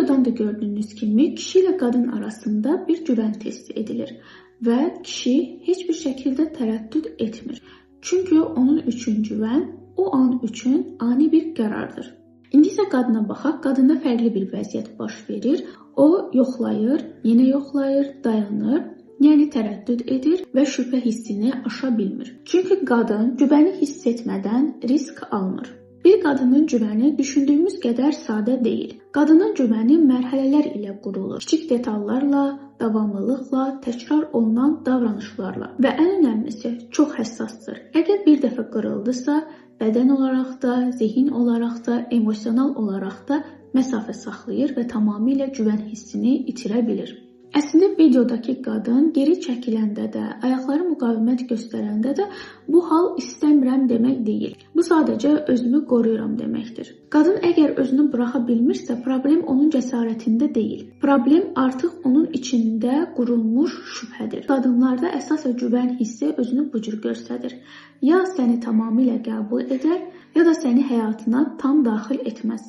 Videodan da gördüğünüz kimi kişi ilə qadın arasında bir güvən testi edilir və kişi heç bir şəkildə tərəddüd etmir. Çünki onun üçün güvən o an üçün ani bir qərardır. İndi isə qadına baxaq. Qadında fərqli bir vəziyyət baş verir. O yoxlayır, yenə yoxlayır, dayanır. Yəni tərəddüd edir və şübhə hissini aşa bilmir. Çünki qadın güvəni hiss etmədən risk almır. Bir qadının güvəni düşündüyümüz qədər sadə deyil. Qadının güvəni mərhələlər ilə qurulur. Kiçik detallarla, davamlılıqla, təkrar olunan davranışlarla və ən önəmlisi çox həssasdır. Əgər bir dəfə qırıldısa, bədən olaraq da, zehin olaraq da, emosional olaraq da məsafə saxlayır və tamamilə güvən hissini itirə bilir. Əslində videodakı qadın geri çəkiləndə də, ayaqları müqavimət göstərəndə də bu hal istəmirəm demək deyil. Bu sadəcə özümü qoruyuram deməkdir. Qadın əgər özünü buraxa bilmirsə, problem onun cəsarətində deyil. Problem artıq onun içində qurulmuş şübhədir. Qadınlarda əsasən güvən hissi özünü bu cür göstərir. Ya səni tamamilə qəbul edər, ya da səni həyatına tam daxil etməz.